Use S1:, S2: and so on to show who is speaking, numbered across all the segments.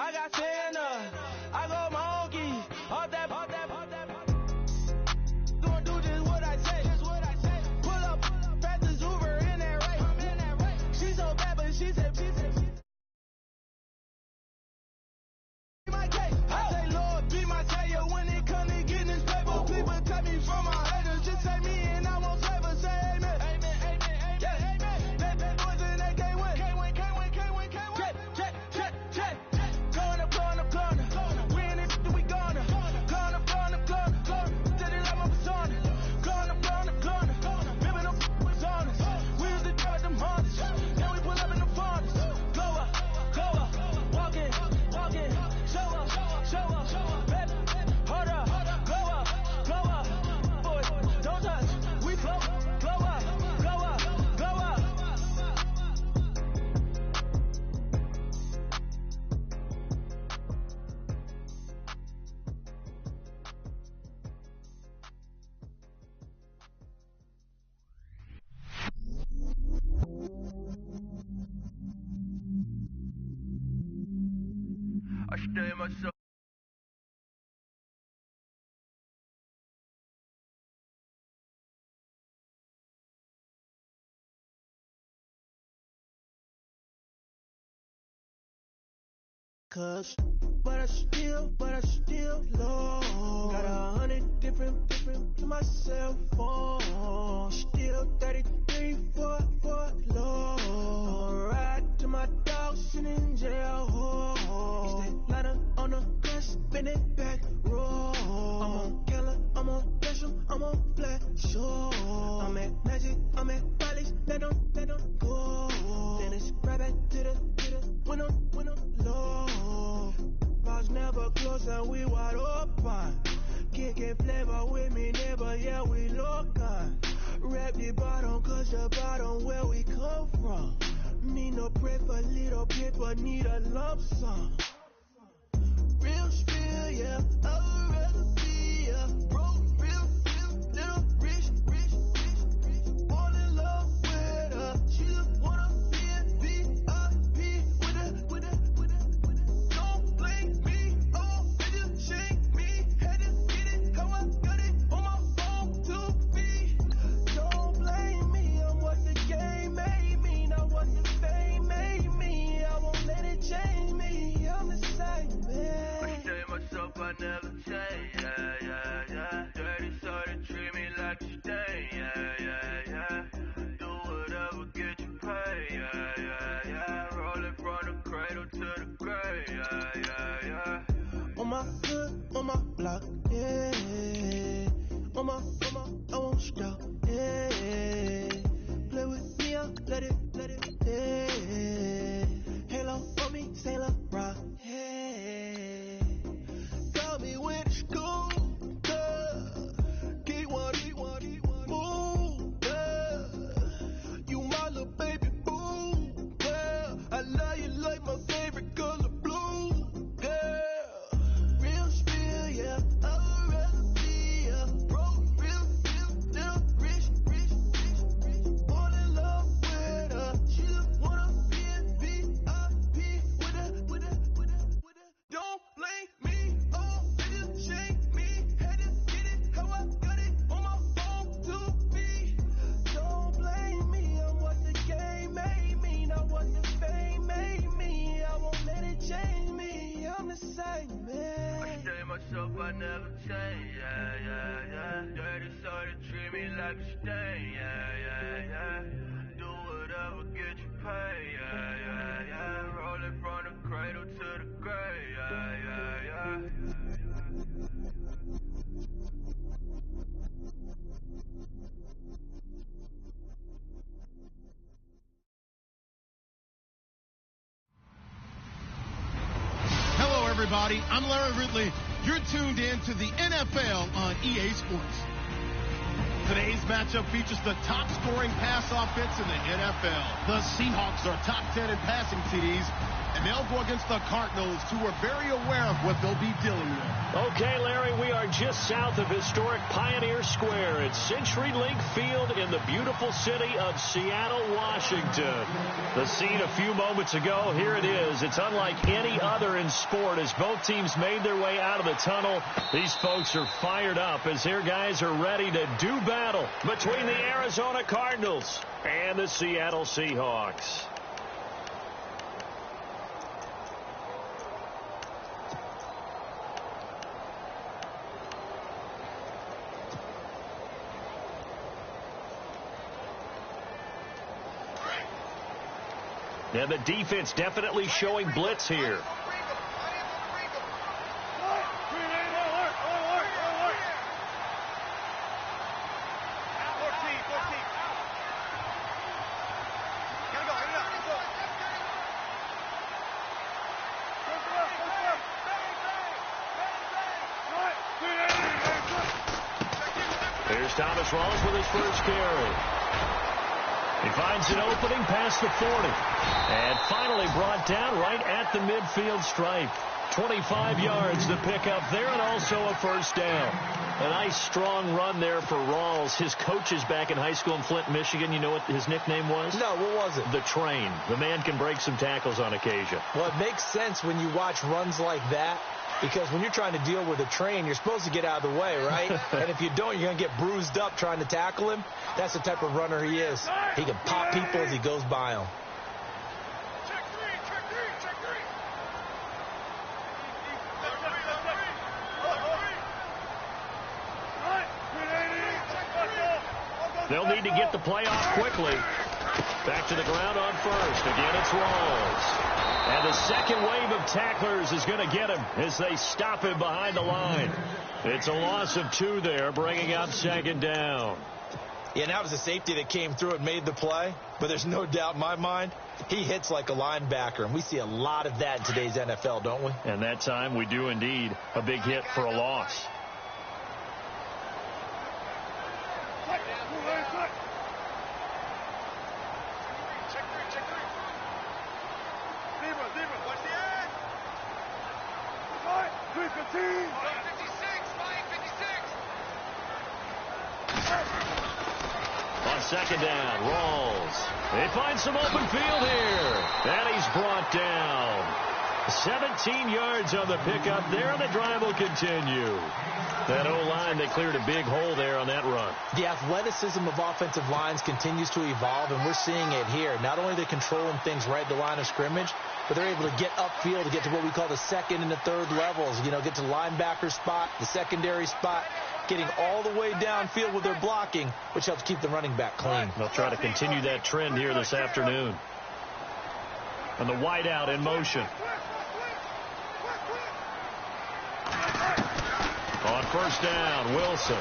S1: I got Santa, I go monkey, all that. Don't do just what I say. Pull up, fast as Uber in that race. She so bad, but she said. My case. I say, Lord, be my savior when it comes to getting this paper. Please protect me from my haters. Just say me and I won't favor. Say amen. Amen. Yeah. Amen. That boys and they can't win. Check. Going up. Win it, we gonna. Going up. Did it like my persona. Going up. Ripping up was honest. We was the judge, them hunters. Then we pull up in the farmers. Go up. Walking. Show up, baby, hold up, glow up, boys, don't touch, we flow up. I stay myself. But I still low. Got 100 different to my cell phone. Still 33 for low. I'ma ride to my dog sitting in jail. Stay ladder on the grass, spin it back, roll. I'm on Keller, I'm on Basham, I'm on Black Show. I'm at Magic, I'm at Bally's, let them go. Then it's right back to the when I'm low. Bars never close and we wide open. Kicking flavor with me, neighbor, yeah, we local. Rap the bottom, cause the bottom where we come from. Need no bread for little paper, need a lump sum. Real spill, yeah, I would rather be, yeah. Broke, real, little rich. Fall in love with her, she just wanna be a VIP with her. Don't blame me, oh, bitch, shake me. Had to get it, how I got it on my phone to be. Don't blame me, I'm what the game made me, not what the fame made me. I won't let it change me, I'm the same, man. I stay myself, I never change, yeah. Dirty, so they treat me like a stain, yeah. Do whatever, get you paid, yeah. Rolling from the cradle to the grave, yeah. On my hood, on my block, yeah. On my, I won't stop, yeah. Play with me, I'll let it, yeah. Halo on me, Sailor Rock, yeah. Got me with the school, Get one, move, yeah. You my little baby boo, yeah. I love you like my favorite color blue, yeah. Real spill, yeah, I would rather be, yeah. Broke, real, little rich. Fall in love with her, she just wanna be a VIP with her. Don't blame me, oh, bitch, shake me. Had to get it, how I got it on my phone to be. Don't blame me, I'm what the game made me, not what the fame made me. I won't let it change me, I'm the same, man. I stay myself, I never change, yeah. Dirty, so they treat me like a stain, yeah. Do whatever, get you paid, yeah. Rolling from the cradle to the grave, yeah.
S2: Hello, everybody. I'm Larry Ridley. You're tuned in to the NFL on EA Sports. Today's matchup features the top-scoring pass offense in the NFL. The Seahawks are top 10 in passing TDs, and they'll go against the Cardinals, who are very aware of what they'll be dealing with.
S3: Okay, Larry, we are just south of historic Pioneer Square at CenturyLink Field in the beautiful city of Seattle, Washington. The scene a few moments ago, here it is. It's unlike any other in sport as both teams made their way out of the tunnel. These folks are fired up as their guys are ready to do battle between the Arizona Cardinals and the Seattle Seahawks. And the defense definitely showing blitz here. Here's Thomas Rawls with his first carry. He finds an opening past the 40. And finally brought down right at the midfield stripe. 25 yards to pick up there and also a first down. A nice strong run there for Rawls. His coaches back in high school in Flint, Michigan, you know what his nickname was?
S4: No, what was it?
S3: The Train. The man can break some tackles on occasion.
S4: Well, it makes sense when you watch runs like that. Because when you're trying to deal with a train, you're supposed to get out of the way, right? And if you don't, you're going to get bruised up trying to tackle him. That's the type of runner he is. He can pop people as he goes by them.
S3: They'll need to get the play off quickly. Back to the ground on first. Again, it's Rawls. And the second wave of tacklers is going to get him as they stop him behind the line. It's a loss of 2 there, bringing up second down.
S4: Yeah, and that was a safety that came through and made the play. But there's no doubt in my mind, he hits like a linebacker. And we see a lot of that in today's NFL, don't we?
S3: And that time we do indeed. A big hit for a loss. On second down, Rawls. They find some open field here. And he's brought down. 17 yards on the pickup there, and the drive will continue. That O-line, they cleared a big hole there on that run.
S4: The athleticism of offensive lines continues to evolve, and we're seeing it here. Not only are they controlling things right at the line of scrimmage, but they're able to get upfield to get to what we call the second and the third levels. You know, get to the linebacker spot, the secondary spot, getting all the way downfield with their blocking, which helps keep the running back clean.
S3: They'll try to continue that trend here this afternoon. And the wideout in motion. On first down, Wilson.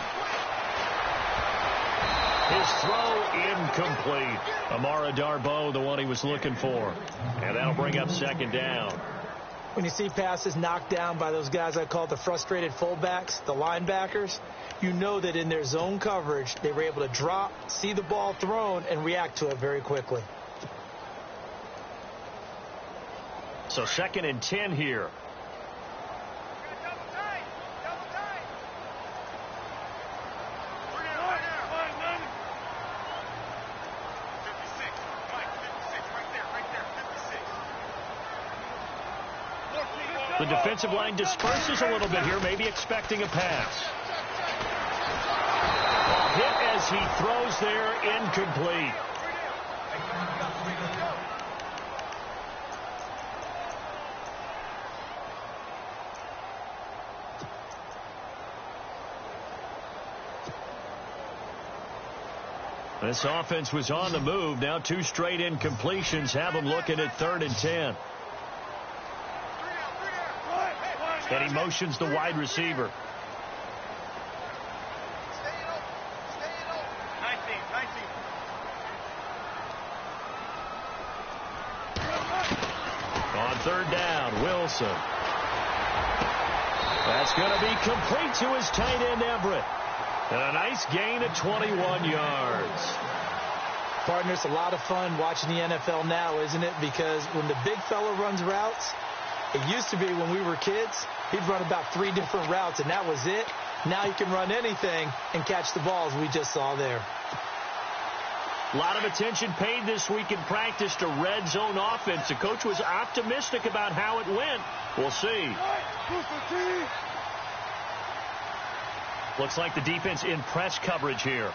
S3: His throw incomplete. Amara Darboh, the one he was looking for. And that'll bring up second down.
S4: When you see passes knocked down by those guys I call the frustrated fullbacks, the linebackers, you know that in their zone coverage, they were able to drop, see the ball thrown, and react to it very quickly.
S3: So 2nd and 10 here. The defensive line disperses a little bit here, maybe expecting a pass. Hit as he throws there, incomplete. This offense was on the move. Now 2 straight incompletions have them looking at 3rd and 10. And he motions the wide receiver. On 3rd down, Wilson. That's going to be complete to his tight end, Everett. And a nice gain of 21 yards.
S4: Partner, it's a lot of fun watching the NFL now, isn't it? Because when the big fella runs routes, it used to be when we were kids, he'd run about 3 different routes, and that was it. Now he can run anything and catch the balls we just saw there.
S3: A lot of attention paid this week in practice to red zone offense. The coach was optimistic about how it went. We'll see. Looks like the defense in press coverage here.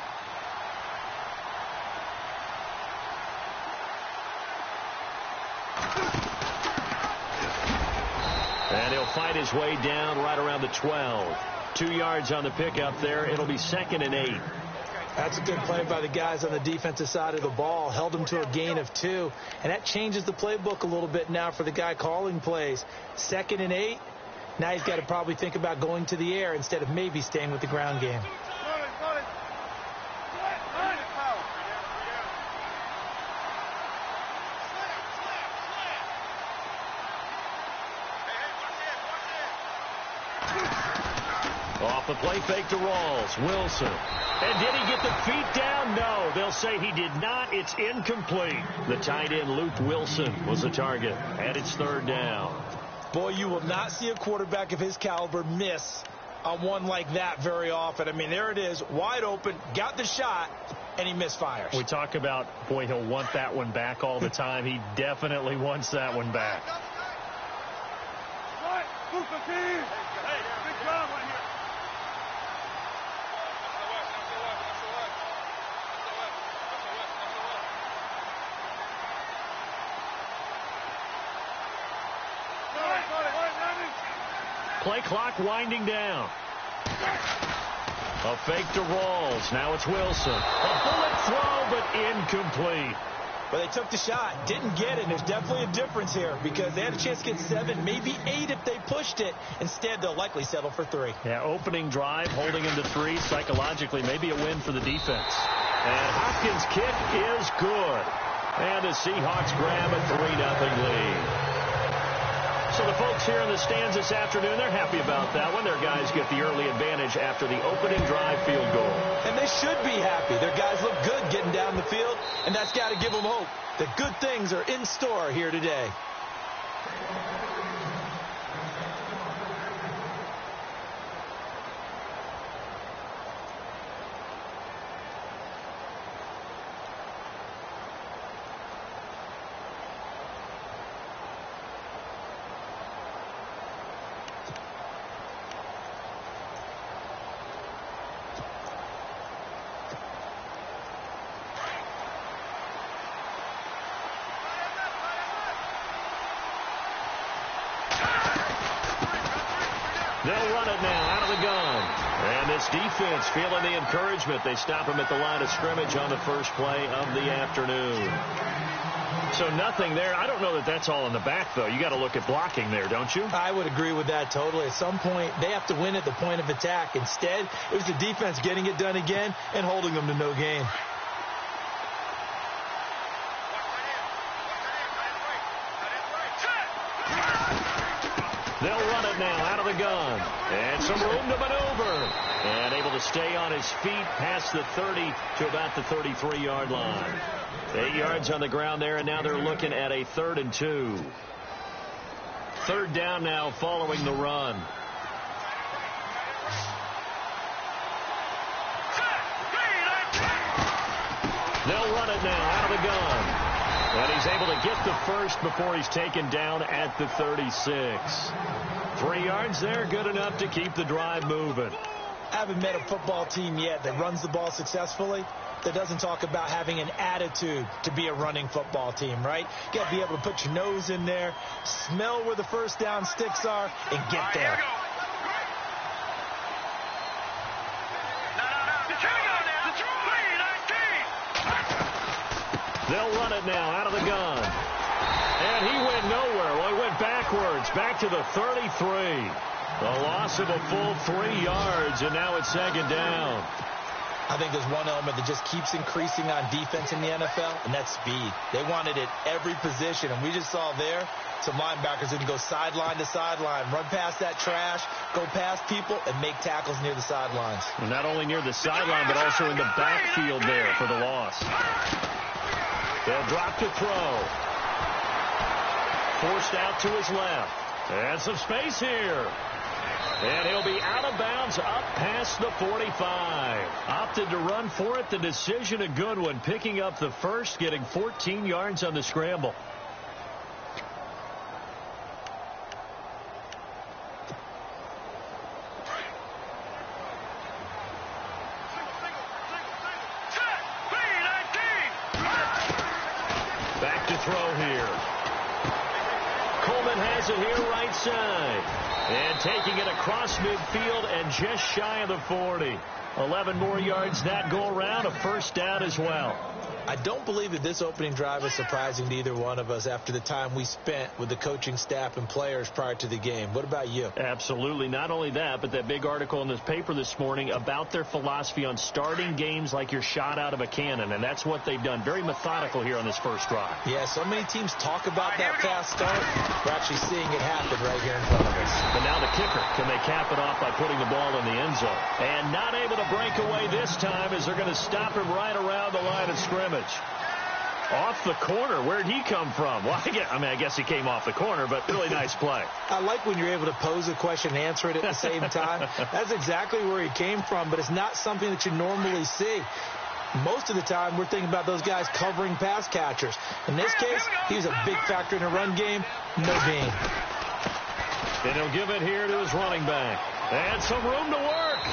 S3: And he'll fight his way down right around the 12. 2 yards on the pickup there. It'll be 2nd and 8.
S4: That's a good play by the guys on the defensive side of the ball. Held them to a gain of 2. And that changes the playbook a little bit now for the guy calling plays. 2nd and 8. Now he's got to probably think about going to the air instead of maybe staying with the ground game.
S3: Off the play fake to Rawls. Wilson. And did he get the feet down? No, they'll say he did not. It's incomplete. The tight end, Luke Wilson, was the target. And it's 3rd down.
S4: Boy, you will not see a quarterback of his caliber miss on one like that very often. I mean, there it is, wide open, got the shot, and he misfires.
S3: We talk about, boy, he'll want that one back all the time. He definitely wants that one back.
S1: Good job right here.
S3: Play clock winding down. A fake to Rawls. Now it's Wilson. A bullet throw, but incomplete.
S4: Well, they took the shot, didn't get it. There's definitely a difference here because they had a chance to get 7, maybe 8 if they pushed it. Instead, they'll likely settle for 3.
S3: Yeah, opening drive, holding him to 3. Psychologically, maybe a win for the defense. And Hopkins' kick is good. And the Seahawks grab a 3-0 lead. So the folks here in the stands this afternoon, they're happy about that one. Their guys get the early advantage after the opening drive field goal.
S4: And they should be happy. Their guys look good getting down the field, and that's got to give them hope that good things are in store here today.
S3: They'll run it now out of the gun. And this defense feeling the encouragement. They stop him at the line of scrimmage on the first play of the afternoon. So nothing there. I don't know that that's all in the back, though. You got to look at blocking there, don't you?
S4: I would agree with that totally. At some point, they have to win at the point of attack. Instead, it was the defense getting it done again and holding them to no gain.
S3: They'll run it now out of the gun. And some room to maneuver. And able to stay on his feet past the 30 to about the 33-yard line. 8 yards on the ground there, and now they're looking at a 3rd and 2. 3rd down now following the run. They'll run it now out of the gun. And he's able to get the first before he's taken down at the 36. 3 yards there, good enough to keep the drive moving.
S4: I haven't met a football team yet that runs the ball successfully that doesn't talk about having an attitude to be a running football team, right? You got to be able to put your nose in there, smell where the first down sticks are, and get there.
S3: They'll run it now out of the gun. And he went nowhere. Well, he went backwards, back to the 33. A loss of a full 3 yards, and now it's 2nd down.
S4: I think there's one element that just keeps increasing on defense in the NFL, and that's speed. They want it at every position, and we just saw there some linebackers who can go sideline to sideline, run past that trash, go past people, and make tackles near the sidelines.
S3: Well, not only near the sideline, but also in the backfield there for the loss. They'll drop to throw. Forced out to his left. And some space here. And he'll be out of bounds up past the 45. Opted to run for it. The decision a good one. Picking up the first, getting 14 yards on the scramble. Back to throw here. Coleman has it here right side. And taking it across midfield and just shy of the 40. 11 more yards that go around. A first down as well.
S4: I don't believe that this opening drive is surprising to either one of us after the time we spent with the coaching staff and players prior to the game. What about you?
S3: Absolutely. Not only that, but that big article in this paper this morning about their philosophy on starting games like you're shot out of a cannon, and that's what they've done. Very methodical here on this first drive.
S4: Yeah, so many teams talk about that fast start. We're actually seeing it happen right here in front of us.
S3: But now the kicker, can they cap it off by putting the ball in the end zone? And not able to break away this time as they're going to stop him right around the line of scrimmage. Off the corner. Where'd he come from? Well, I guess he came off the corner, but really nice play.
S4: I like when you're able to pose a question and answer it at the same time. That's exactly where he came from, but it's not something that you normally see. Most of the time, we're thinking about those guys covering pass catchers. In this case, he's a big factor in the run game. No gain.
S3: And he'll give it here to his running back. And some room to work.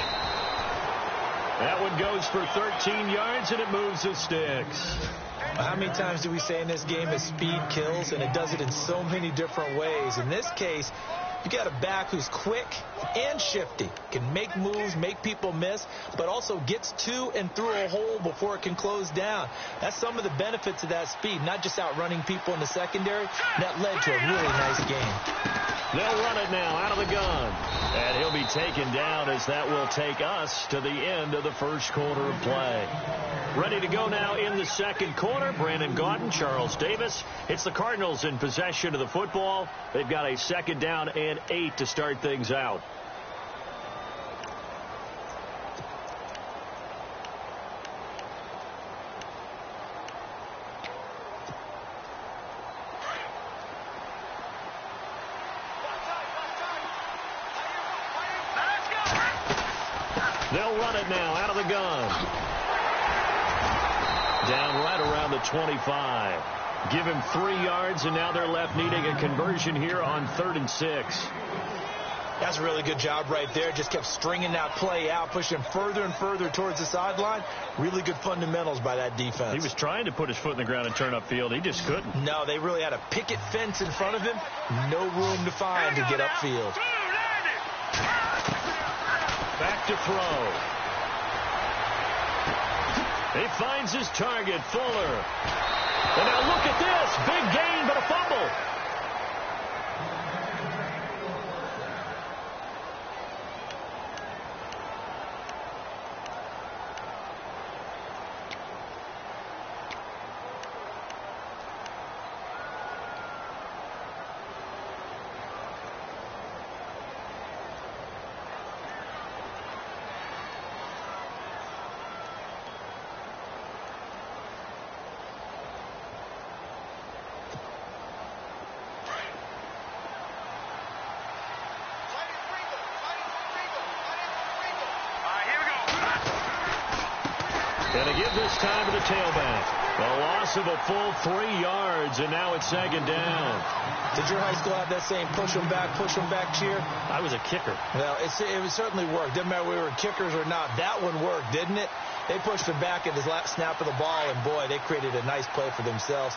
S3: That one goes for 13 yards, and it moves the sticks.
S4: How many times do we say in this game that speed kills, and it does it in so many different ways? In this case, you got a back who's quick and shifty, can make moves, make people miss, but also gets to and through a hole before it can close down. That's some of the benefits of that speed, not just outrunning people in the secondary. That led to a really nice game.
S3: They'll run it now out of the gun. And he'll be taken down as that will take us to the end of the first quarter of play. Ready to go now in the second quarter. Brandon Gaudin, Charles Davis. It's the Cardinals in possession of the football. They've got a second down and 8 to start things out. They'll run it now out of the gun. Down right around the 25. Give him 3 yards, and now they're left needing a conversion here on 3rd and 6.
S4: That's a really good job right there. Just kept stringing that play out, pushing him further and further towards the sideline. Really good fundamentals by that defense.
S3: He was trying to put his foot in the ground and turn upfield. He just couldn't.
S4: No, they really had a picket fence in front of him. No room to find to get upfield.
S3: Back to throw. He finds his target, Fuller. And now look at this. Big gain, but a fumble. And they give this time to the tailback. A loss of a full 3 yards, and now it's 2nd down.
S4: Did your high school have that same push them back cheer?
S3: I was a kicker.
S4: Well, it certainly worked. Didn't matter whether we were kickers or not. That one worked, didn't it? They pushed him back at his last snap of the ball, and boy, they created a nice play for themselves.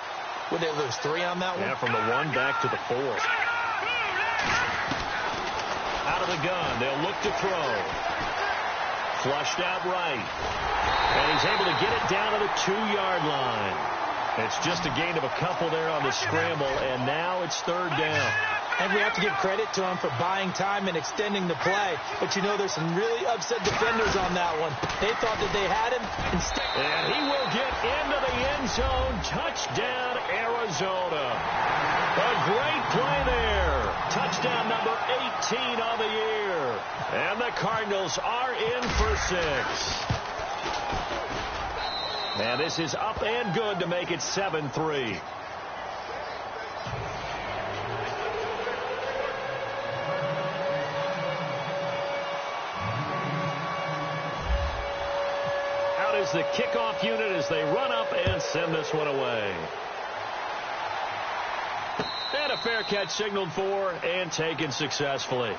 S4: Would they lose 3 on that one?
S3: Yeah, from the 1 back to the 4. Out of the gun, they'll look to throw. Flushed out right. And he's able to get it down to the 2-yard line. It's just a gain of a couple there on the scramble, and now it's 3rd down.
S4: And we have to give credit to him for buying time and extending the play. But, you know, there's some really upset defenders on that one. They thought that they had him.
S3: And he will get into the end zone. Touchdown, Arizona. A great play there. Touchdown number 18 on the year. And the Cardinals are in for 6. And this is up and good to make it 7-3. Out is the kickoff unit as they run up and send this one away. And a fair catch signaled for and taken successfully.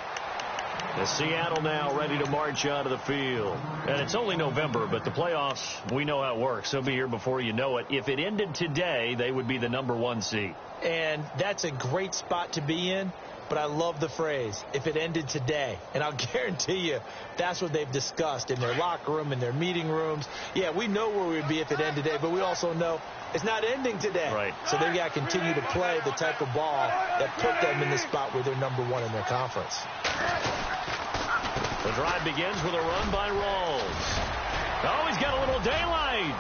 S3: The Seattle now ready to march out of the field. And it's only November, but the playoffs, we know how it works. They'll be here before you know it. If it ended today, they would be the #1 seed.
S4: And that's a great spot to be in. But I love the phrase, if it ended today. And I'll guarantee you that's what they've discussed in their locker room, in their meeting rooms. Yeah, we know where we would be if it ended today, but we also know it's not ending today.
S3: Right.
S4: So they've got to continue to play the type of ball that put them in the spot where they're #1 in their conference.
S3: The drive begins with a run by Rawls. Oh, he's got a little daylight.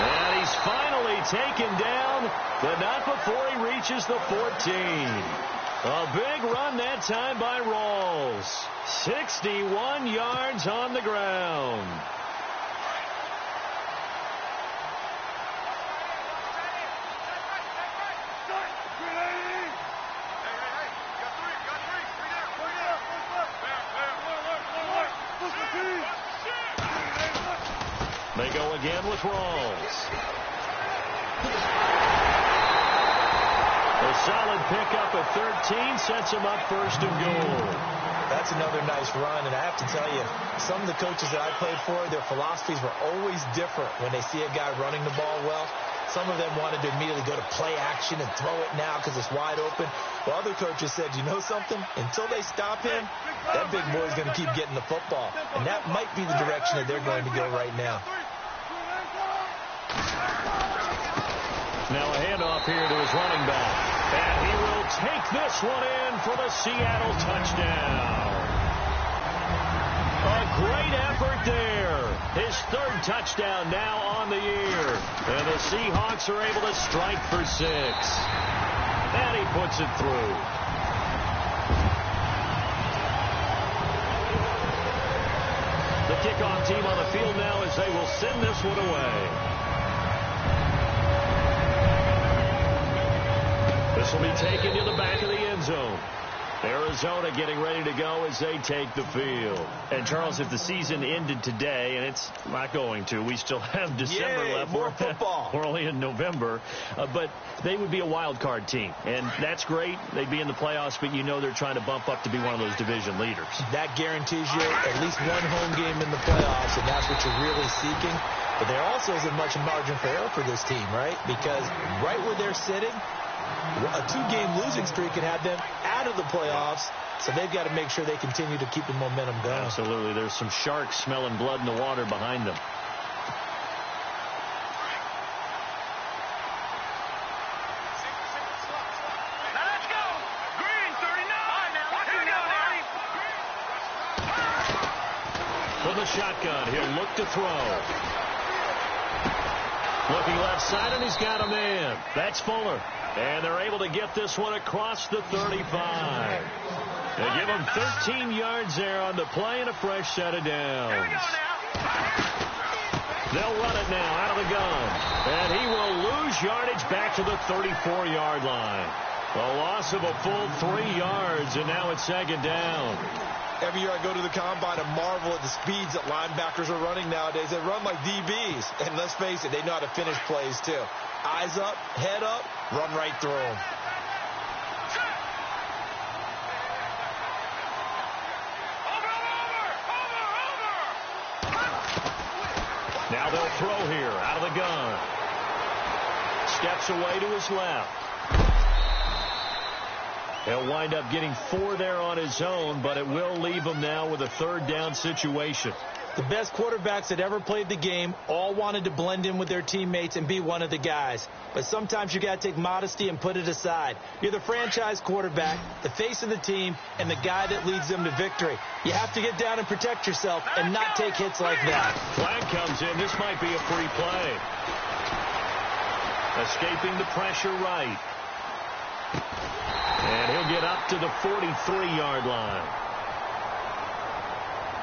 S3: And he's finally taken down, but not before he reaches the 14. A big run that time by Rawls. 61 yards on the ground. They go again with Rawls. A solid pickup at 13 sets him up first and goal.
S4: That's another nice run, and I have to tell you, some of the coaches that I played for, their philosophies were always different when they see a guy running the ball well. Some of them wanted to immediately go to play action and throw it now because it's wide open. While other coaches said, you know something? Until they stop him, that big boy's going to keep getting the football. And that might be the direction that they're going to go right now.
S3: Now a handoff here to his running back. And he will take this one in for the Seattle touchdown. A great effort there. His third touchdown now on the year. And the Seahawks are able to strike for 6. And he puts it through. The kickoff team on the field now as they will send this one away. This will be taken to the back of the end zone. Arizona getting ready to go as they take the field. And, Charles, if the season ended today, and it's not going to, we still have December left.
S4: More football.
S3: We're only in November. But they would be a wild card team. And that's great. They'd be in the playoffs, but you know they're trying to bump up to be one of those division leaders. That
S4: guarantees you at least one home game in the playoffs, and that's what you're really seeking. But there also isn't much margin for error for this team, right? Because right where they're sitting, a 2-game losing streak could have them out of the playoffs, so they've got to make sure they continue to keep the momentum going.
S3: Absolutely. There's some sharks smelling blood in the water behind them.
S5: Let's go. Green 39. Here we go, Daddy.
S3: From the shotgun, he'll look to throw. Looking left side, and he's got a man. That's Fuller. And they're able to get this one across the 35. They give him 13 yards there on the play and a fresh set of downs.
S5: Here we go now.
S3: They'll run it now out of the gun. And he will lose yardage back to the 34-yard line. A loss of a full 3 yards, and now it's second down.
S6: Every year I go to the combine and marvel at the speeds that linebackers are running nowadays. They run like DBs. And let's face it, they know how to finish plays too. Eyes up, head up, run right through them.
S3: Now they'll throw here out of the gun. Steps away to his left. He'll wind up getting 4 there on his own, but it will leave him now with a 3rd down situation.
S4: The best quarterbacks that ever played the game all wanted to blend in with their teammates and be one of the guys. But sometimes you got to take modesty and put it aside. You're the franchise quarterback, the face of the team, and the guy that leads them to victory. You have to get down and protect yourself and not take hits like that.
S3: Flag comes in. This might be a free play. Escaping the pressure right. And he'll get up to the 43-yard line.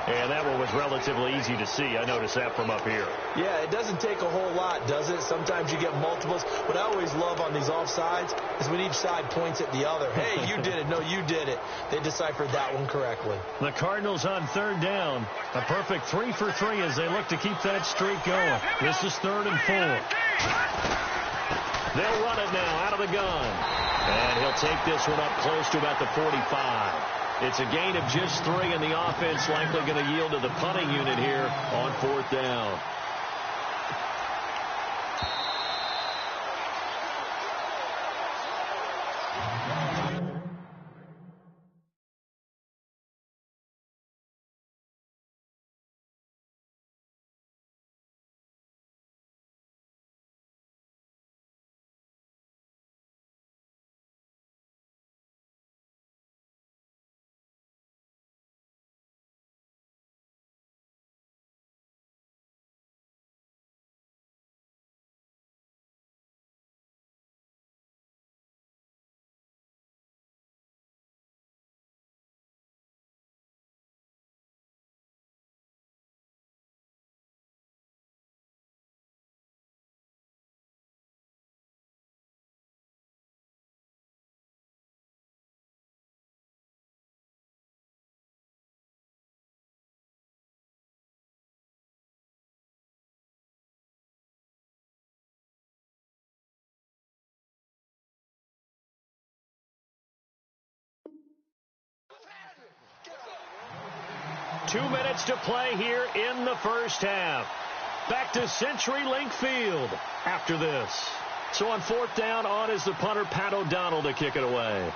S3: And that one was relatively easy to see. I noticed that from up here.
S4: Yeah, it doesn't take a whole lot, does it? Sometimes you get multiples. What I always love on these offsides is when each side points at the other. Hey, you did it. No, you did it. They deciphered that one correctly.
S3: The Cardinals on third down. A perfect 3 for 3 as they look to keep that streak going. This is 3rd and 4. They'll run it now out of the gun. And he'll take this one up close to about the 45. It's a gain of just 3, and the offense likely going to yield to the punting unit here on 4th down. Two minutes to play here in the first half. Back to CenturyLink Field after this. So on 4th down, on is the punter, Pat O'Donnell, to kick it away.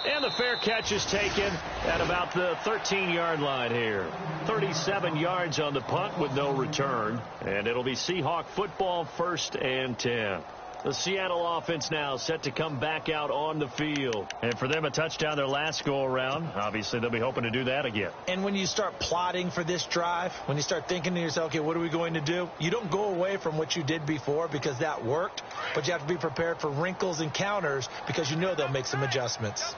S3: And the fair catch is taken at about the 13-yard line here. 37 yards on the punt with no return. And it'll be Seahawk football, 1st and 10. The Seattle offense now set to come back out on the field. And for them, a touchdown their last go-around. Obviously, they'll be hoping to do that again.
S4: And when you start plotting for this drive, when you start thinking to yourself, okay, what are we going to do? You don't go away from what you did before because that worked. But you have to be prepared for wrinkles and counters because you know they'll make some adjustments.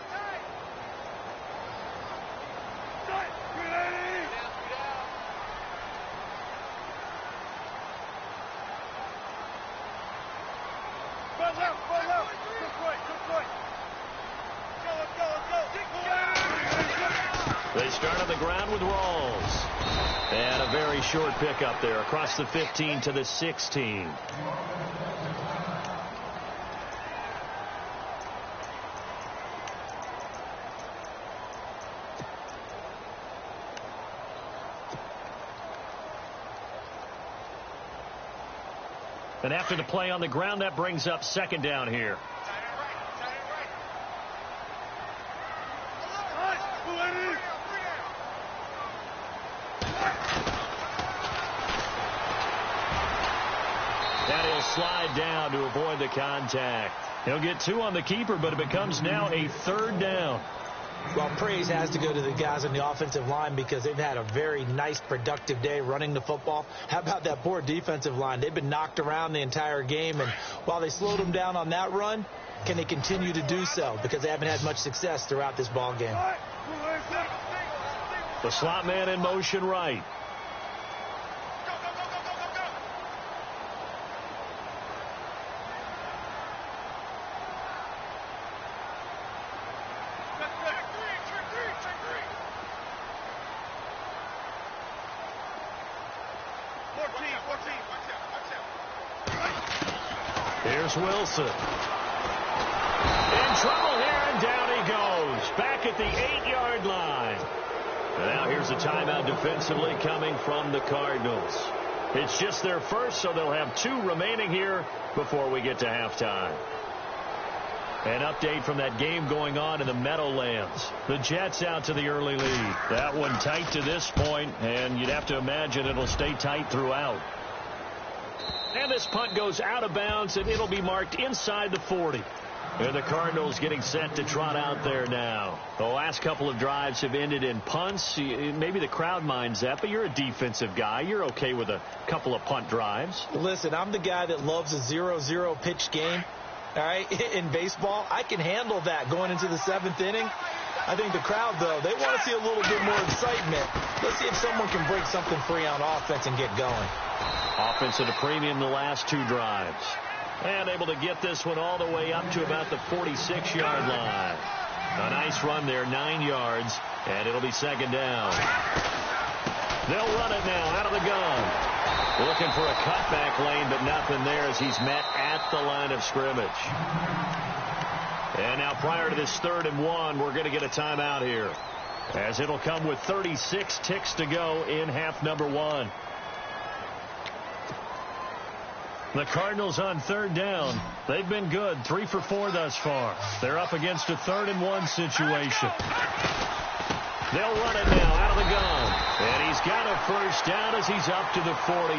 S3: They start on the ground with Rawls. And a very short pickup there across the 15 to the 16. And after the play on the ground, that brings up 2nd down here. And he'll slide down to avoid the contact. He'll get 2 on the keeper, but it becomes now a 3rd down.
S4: Well, praise has to go to the guys on the offensive line because they've had a very nice, productive day running the football. How about that poor defensive line? They've been knocked around the entire game, and while they slowed them down on that run, can they continue to do so? Because they haven't had much success throughout this ball game.
S3: The slot man in motion right. Here's Wilson. In trouble here, and down he goes. Back at the 8-yard line. And now here's a timeout defensively coming from the Cardinals. It's just their first, so they'll have 2 remaining here before we get to halftime. An update from that game going on in the Meadowlands. The Jets out to the early lead. That one tight to this point, and you'd have to imagine it'll stay tight throughout. And this punt goes out of bounds, and it'll be marked inside the 40. And the Cardinals getting set to trot out there now. The last couple of drives have ended in punts. Maybe the crowd minds that, but you're a defensive guy. You're okay with a couple of punt drives.
S4: Listen, I'm the guy that loves a 0-0 pitch game. All right, in baseball, I can handle that going into the 7th inning. I think the crowd, though, they want to see a little bit more excitement. Let's see if someone can break something free on offense and get going.
S3: Offense at a premium the last 2 drives. And able to get this one all the way up to about the 46-yard line. A nice run there, 9 yards, and it'll be second down. They'll run it now out of the gun. Looking for a cutback lane, but nothing there as he's met at the line of scrimmage. And now prior to this 3rd and 1, we're going to get a timeout here, as it'll come with 36 ticks to go in half number 1. The Cardinals on 3rd down. They've been good, 3 for 4 thus far. They're up against a 3rd and 1 situation. They'll run it now out of the gun. And he's got a first down as he's up to the 48.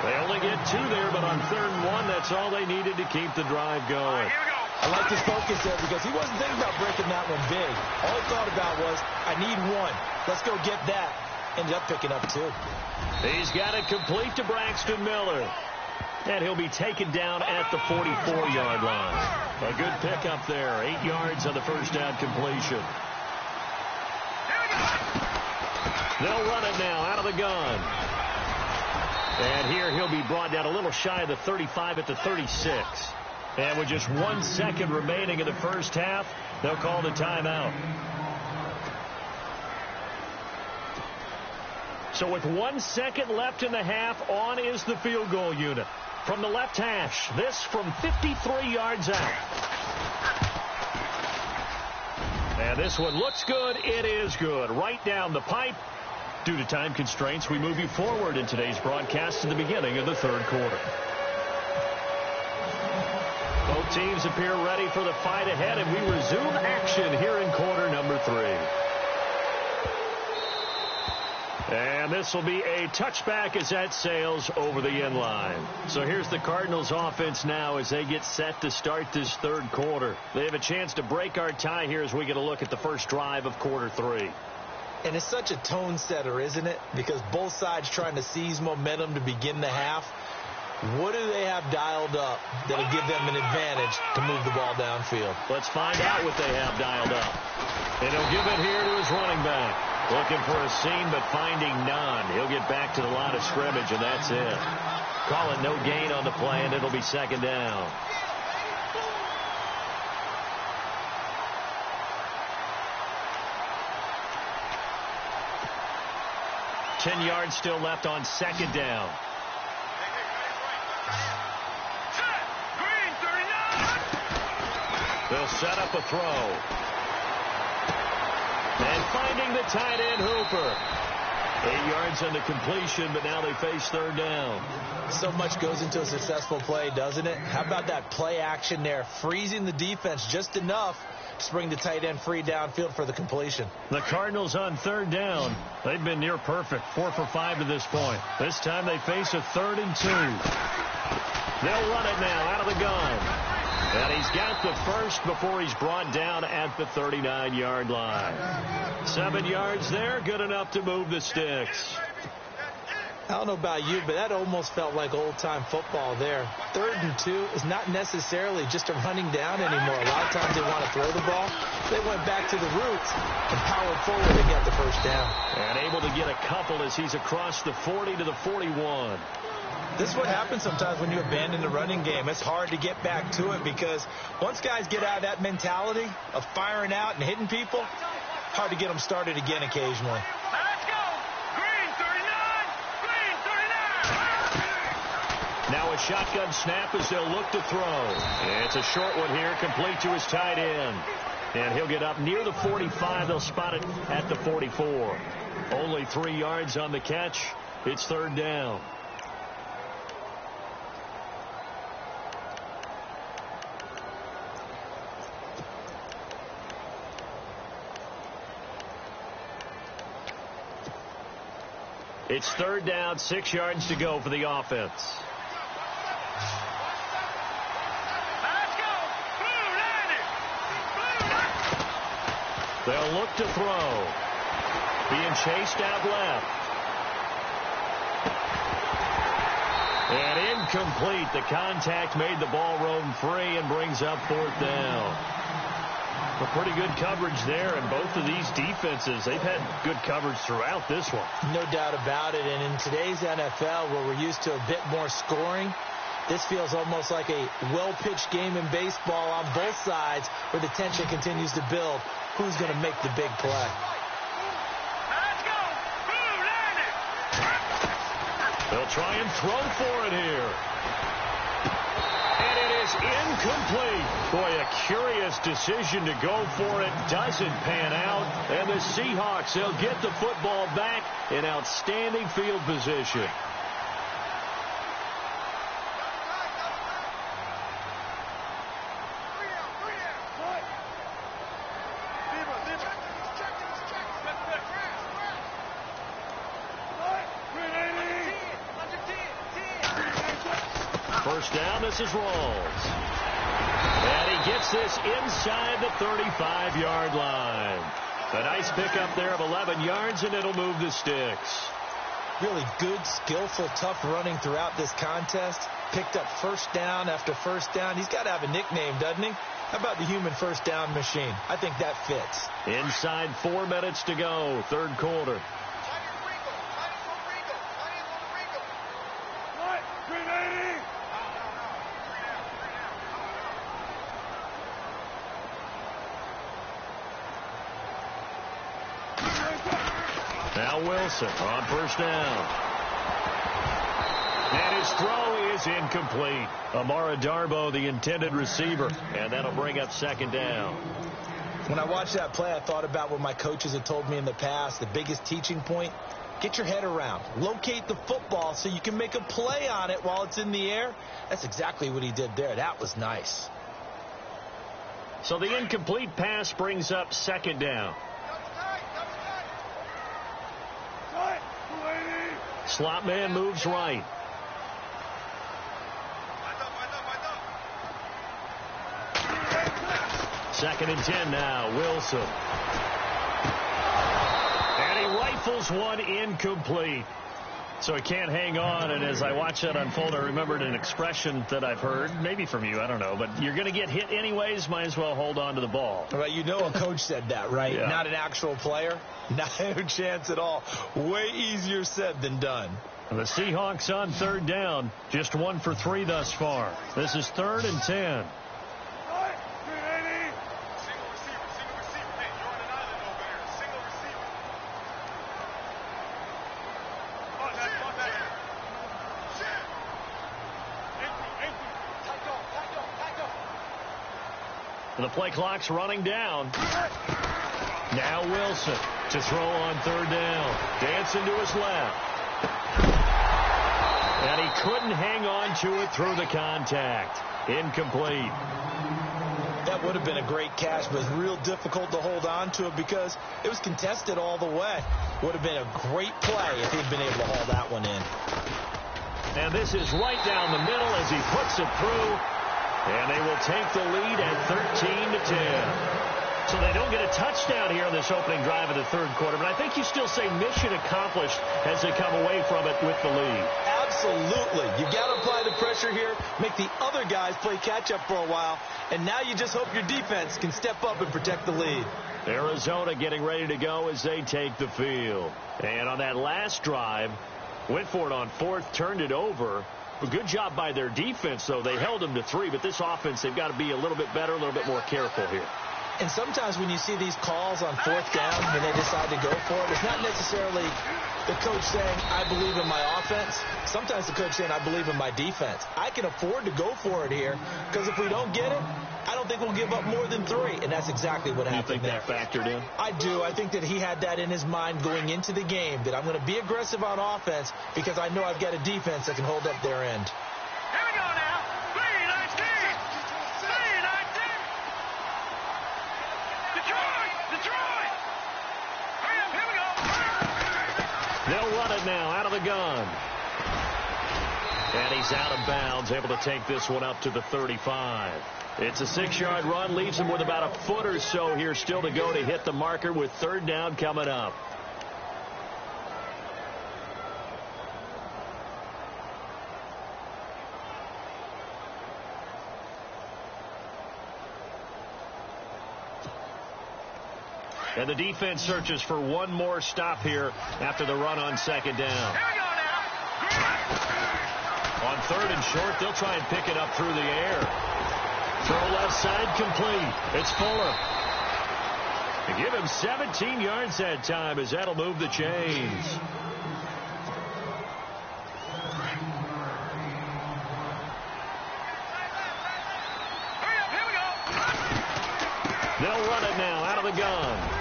S3: They only get 2 there, but on 3rd and 1, that's all they needed to keep the drive going.
S4: I like his focus there because he wasn't thinking about breaking that one big. All he thought about was, I need 1. Let's go get that. Ended up picking up 2.
S3: He's got it complete to Braxton Miller. And he'll be taken down at the 44-yard line. A good pickup there. 8 yards on the first down completion. They'll run it now out of the gun. And here he'll be brought down a little shy of the 35 at the 36. And with just 1 second remaining in the first half, they'll call the timeout. So with 1 second left in the half, on is the field goal unit. From the left hash, this from 53 yards out. And this one looks good. It is good. Right down the pipe. Due to time constraints, we move you forward in today's broadcast to the beginning of the 3rd quarter. Both teams appear ready for the fight ahead, and we resume action here in quarter number 3. And this will be a touchback as that sails over the end line. So here's the Cardinals offense now as they get set to start this 3rd quarter. They have a chance to break our tie here as we get a look at the first drive of quarter 3.
S4: And it's such a tone setter, isn't it? Because both sides trying to seize momentum to begin the half. What do they have dialed up that'll give them an advantage to move the ball downfield?
S3: Let's find out what they have dialed up. And he'll give it here to his running back. Looking for a seam, but finding none. He'll get back to the line of scrimmage, and that's it. Call it no gain on the play, and it'll be second down. Ten yards still left on second down. They'll set up a throw. And finding the tight end, Hooper. 8 yards on the completion, but now they face 3rd down.
S4: So much goes into a successful play, doesn't it? How about that play action there? Freezing the defense just enough to bring the tight end free downfield for the completion.
S3: The Cardinals on 3rd down. They've been near perfect, 4 for 5 to this point. This time they face a 3rd and 2. They'll run it now out of the gun. And he's got the first before he's brought down at the 39-yard line. 7 yards there, good enough to move the sticks.
S4: I don't know about you, but that almost felt like old-time football there. 3rd and 2 is not necessarily just a running down anymore. A lot of times they want to throw the ball. They went back to the roots and powered forward and got the first down.
S3: And able to get a couple as he's across the 40 to the 41.
S4: This is what happens sometimes when you abandon the running game. It's hard to get back to it because once guys get out of that mentality of firing out and hitting people, hard to get them started again occasionally.
S5: Let's go! Green 39! Green 39!
S3: Now a shotgun snap as they'll look to throw. It's a short one here, complete to his tight end. And he'll get up near the 45. They'll spot it at the 44. Only 3 yards on the catch. It's 3rd down. It's 3rd down, 6 yards to go for the offense.
S5: Let's go! Blue
S3: They'll look to throw. Being chased out left. And incomplete. The contact made the ball roam free and brings up 4th down. A pretty good coverage there, and both of these defenses, they've had good coverage throughout this one.
S4: No doubt about it, and in today's NFL, where we're used to a bit more scoring, this feels almost like a well-pitched game in baseball on both sides, where the tension continues to build. Who's going to make the big play?
S5: Let's go.
S3: They'll try and throw for it here. And it is incomplete. Boy, a curious decision to go for it. Doesn't pan out. And the Seahawks, they'll get the football back in outstanding field position. First down, this is Rawls. And he gets this inside the 35-yard line. A nice pickup there of 11 yards, and it'll move the sticks.
S4: Really good, skillful, tough running throughout this contest. Picked up first down after first down. He's got to have a nickname, doesn't he? How about the human first down machine? I think that fits.
S3: Inside 4 minutes to go, third quarter. Now Wilson on first down. And his throw is incomplete. Amara Darboh, the intended receiver, and that'll bring up second down.
S4: When I watched that play, I thought about what my coaches had told me in the past. The biggest teaching point, get your head around. Locate the football so you can make a play on it while it's in the air. That's exactly what he did there. That was nice.
S3: So the incomplete pass brings up second down. Slot man moves right. Second and 10 now. Wilson. And he rifles one incomplete. So he can't hang on, and as I watch that unfold, I remembered an expression that I've heard, maybe from you, I don't know, but you're going to get hit anyways, might as well hold on to the ball.
S4: Well, you know a coach said that, right?
S3: Yeah.
S4: Not an actual player. No chance at all. Way easier said than done.
S3: The Seahawks on third down, just 1 for 3 thus far. This is 3rd and 10. The play clock's running down. Now Wilson to throw on third down. Dancing to his left. And he couldn't hang on to it through the contact. Incomplete.
S4: That would have been a great catch, but it's real difficult to hold on to it because it was contested all the way. Would have been a great play if he'd been able to haul that one in.
S3: And this is right down the middle as he puts it through. And they will take the lead at 13-10. So they don't get a touchdown here in this opening drive of the third quarter. But I think you still say mission accomplished as they come away from it with the lead.
S4: Absolutely. You got to apply the pressure here, make the other guys play catch-up for a while, and now you just hope your defense can step up and protect the lead.
S3: Arizona getting ready to go as they take the field. And on that last drive, went for it on fourth, turned it over. A good job by their defense, though. They held them to 3, but this offense, they've got to be a little bit better, a little bit more careful here.
S4: And sometimes when you see these calls on fourth down, when they decide to go for it, it's not necessarily the coach saying, I believe in my offense. Sometimes the coach saying, I believe in my defense. I can afford to go for it here because if we don't get it, I don't think we'll give up more than 3. And that's exactly what happened there.
S3: You think that factored in?
S4: I do. I think that he had that in his mind going into the game, that I'm going to be aggressive on offense because I know I've got a defense that can hold up their end.
S5: Here we go now. 3-19. 3-19. Detroit. Hurry up. Here we go.
S3: They'll run it now out of the gun. And he's out of bounds, able to take this one up to the 35. It's a 6-yard run, leaves him with about a foot or so here still to go to hit the marker with third down coming up. And the defense searches for one more stop here after the run on second down. On third and short, they'll try and pick it up through the air. Throw left side complete. It's Fuller. They give him 17 yards that time as that'll move the chains. They'll run it now out of the gun.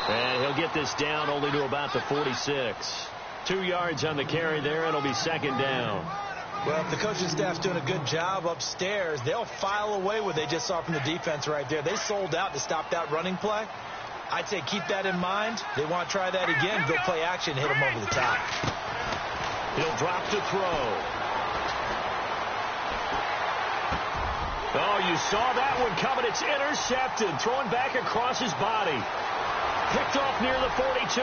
S3: And he'll get this down only to about the 46. 2 yards on the carry there. It'll be second down.
S4: Well, if the coaching staff's doing a good job upstairs, they'll file away what they just saw from the defense right there. They sold out to stop that running play. I'd say keep that in mind. They want to try that again. Go play action, hit them over the top.
S3: He'll drop to throw. Oh, you saw that one coming. It's intercepted. Throwing back across his body. Picked off near the 42.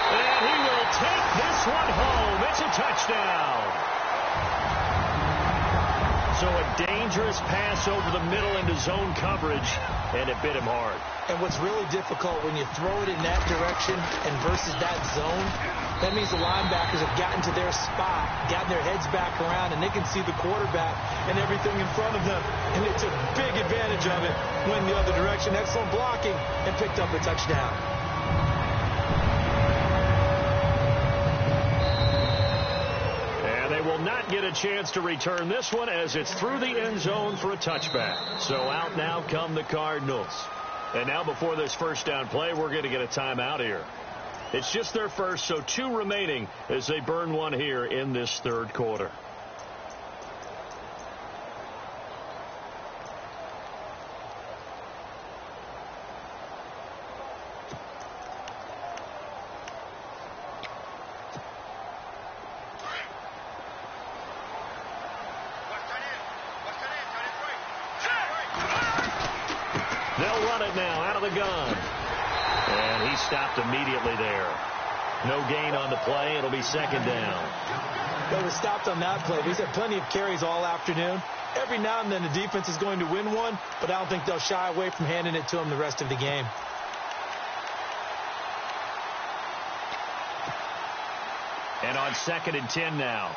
S3: And he will take this one home. It's a touchdown. So a dangerous pass over the middle into zone coverage, and it bit him hard.
S4: And what's really difficult when you throw it in that direction and versus that zone, that means the linebackers have gotten to their spot, gotten their heads back around, and they can see the quarterback and everything in front of them. And they took big advantage of it, went the other direction, excellent blocking, and picked up a touchdown.
S3: And they will not get a chance to return this one as it's through the end zone for a touchback. So out now come the Cardinals. And now before this first down play, we're going to get a timeout here. It's just their first, so 2 remaining as they burn one here in this third quarter. They'll run it now out of the gun. And he stopped immediately there. No gain on the play. It'll be second down.
S4: They were stopped on that play. He's had plenty of carries all afternoon. Every now and then the defense is going to win one, but I don't think they'll shy away from handing it to him the rest of the game.
S3: And on second and 10 now.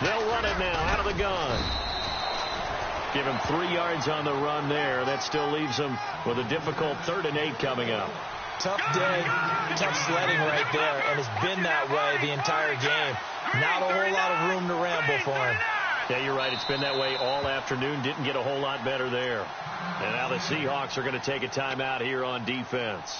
S3: They'll run it now out of the gun. Give him 3 yards on the run there. That still leaves him with a difficult 3rd and 8 coming up.
S4: Tough day, tough sledding right there, and it's been that way the entire game. Not a whole lot of room to ramble for him.
S3: Yeah, you're right. It's been that way all afternoon. Didn't get a whole lot better there. And now the Seahawks are going to take a timeout here on defense.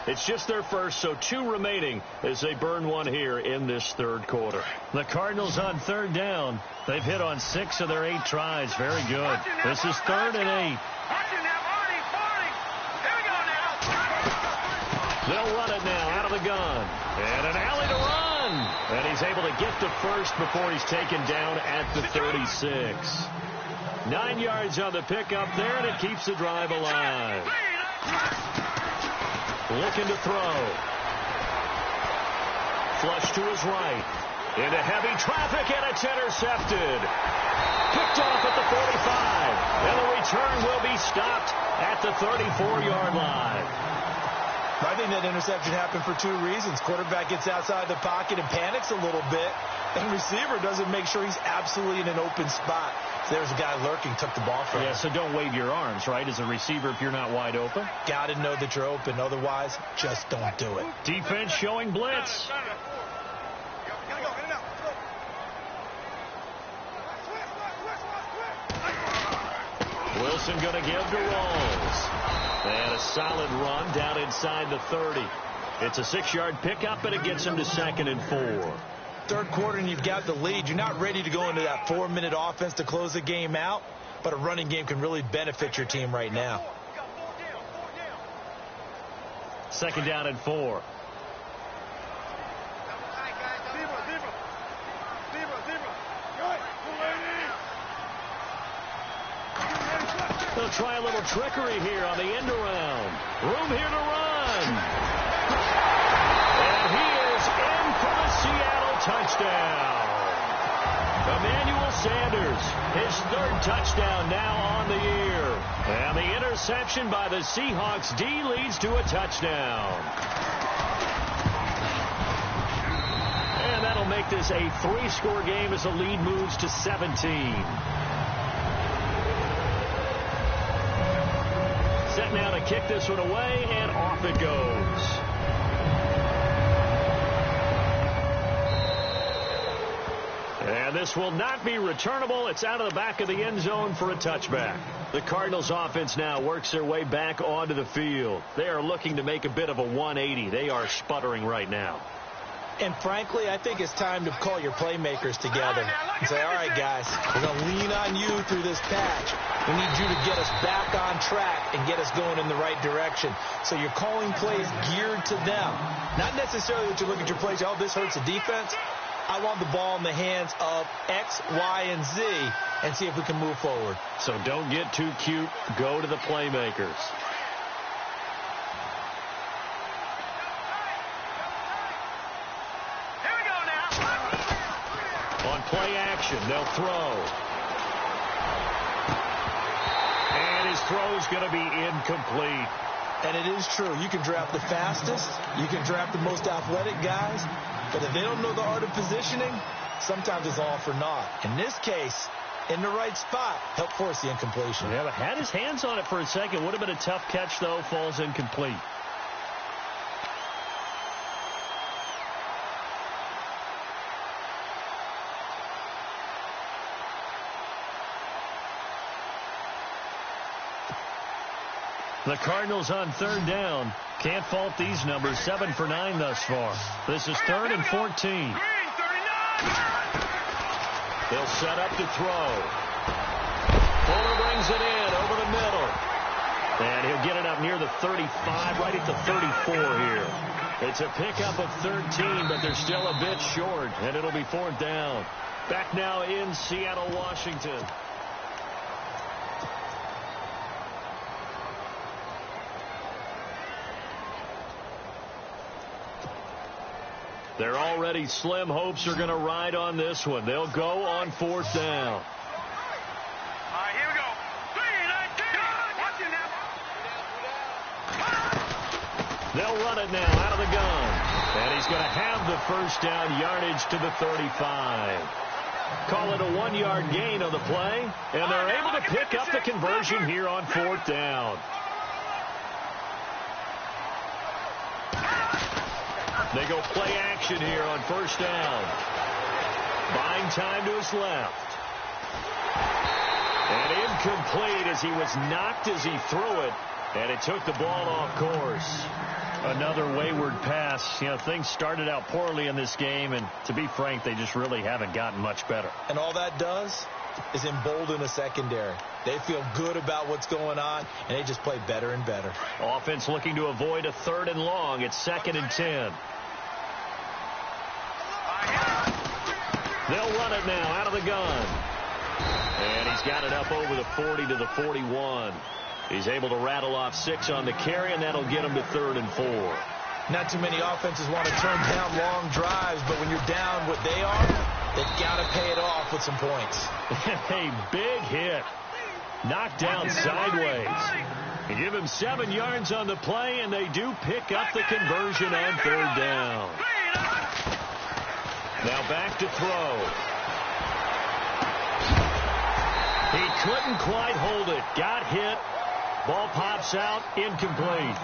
S3: It's just their first, so 2 remaining as they burn one here in this third quarter. The Cardinals on third down. They've hit on 6 of their 8 tries. Very good. This is 3rd and 8. They'll run it now out of the gun. And an alley to run. And he's able to get to first before he's taken down at the 36. 9 yards on the pickup there, and it keeps the drive alive. Looking to throw. Flush to his right. Into heavy traffic, and it's intercepted. Picked off at the 45. And the return will be stopped at the 34-yard line.
S4: I think that interception happened for 2 reasons. Quarterback gets outside the pocket and panics a little bit. And receiver doesn't make sure he's absolutely in an open spot. So there's a guy lurking, took the ball from him.
S3: Yeah, so don't wave your arms, right, as a receiver if you're not wide open.
S4: Got to know that you're open. Otherwise, just don't do it.
S3: Defense showing blitz. Wilson going to give to Rawls. And a solid run down inside the 30. It's a 6-yard pickup, and it gets him to 2nd and 4.
S4: Third quarter, and you've got the lead. You're not ready to go into that 4-minute offense to close the game out, but a running game can really benefit your team right now.
S3: second down and 4. They'll try a little trickery here on the end around. Room here to run. And he is in for the Seattle touchdown. Emmanuel Sanders, his 3rd touchdown now on the year. And the interception by the Seahawks D leads to a touchdown. And that'll make this a 3-score game as the lead moves to 17. Set now to kick this one away, and off it goes. And this will not be returnable. It's out of the back of the end zone for a touchback. The Cardinals offense now works their way back onto the field. They are looking to make a bit of a 180. They are sputtering right now.
S4: And frankly, I think it's time to call your playmakers together and say, all right, guys, we're going to lean on you through this patch. We need you to get us back on track and get us going in the right direction. So you're calling plays geared to them. Not necessarily that you look at your plays, oh, this hurts the defense. I want the ball in the hands of X, Y, and Z and see if we can move forward.
S3: So don't get too cute. Go to the playmakers. Play action. They'll throw. And his throw's going to be incomplete.
S4: And it is true. You can draft the fastest. You can draft the most athletic guys. But if they don't know the art of positioning, sometimes it's all for naught. In this case, in the right spot, help force the incompletion.
S3: Yeah, but had his hands on it for a second. Would have been a tough catch, though. Falls incomplete. The Cardinals on 3rd down. Can't fault these numbers. 7 for 9 thus far. This is 3rd and 14. They'll set up to throw. Fuller brings it in over the middle. And he'll get it up near the 35, right at the 34 here. It's a pickup of 13, but they're still a bit short, and it'll be 4th down. Back now in Seattle, Washington. They're already slim hopes are going to ride on this one. They'll go on 4th down.
S5: All right, here we go. 3-19. Watch it now.
S3: They'll run it now out of the gun. And he's going to have the 1st down yardage to the 35. Call it a 1-yard gain on the play. And they're able to pick up the conversion here on 4th down. They go play action here on 1st down. Buying time to his left. And incomplete as he was knocked as he threw it. And it took the ball off course. Another wayward pass. You know, things started out poorly in this game, and to be frank, they just really haven't gotten much better.
S4: And all that does is embolden a secondary. They feel good about what's going on, and they just play better and better.
S3: Offense looking to avoid a 3rd and long. It's 2nd and 10. They'll run it now out of the gun. And he's got it up over the 40 to the 41. He's able to rattle off 6 on the carry, and that'll get him to 3rd and 4.
S4: Not too many offenses want to turn down long drives, but when you're down what they are, they've got to pay it off with some points.
S3: A big hit. Knocked down sideways. You give him 7 yards on the play, and they do pick up the conversion on 3rd down. Now back to throw. He couldn't quite hold it. Got hit. Ball pops out. Incomplete.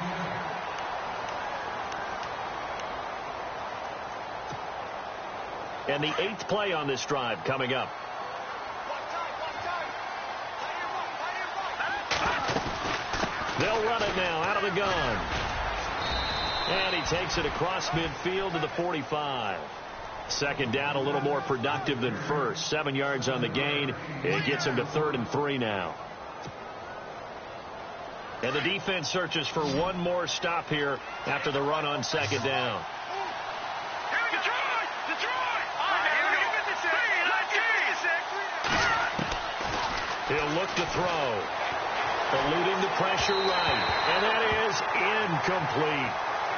S3: And the 8th play on this drive coming up. They'll run it now out of the gun. And he takes it across midfield to the 45. 2nd down, a little more productive than 1st. 7 yards on the gain. It gets him to 3rd and 3 now. And the defense searches for one more stop here after the run on second down. He'll look to throw. Eluding the pressure right. And that is incomplete.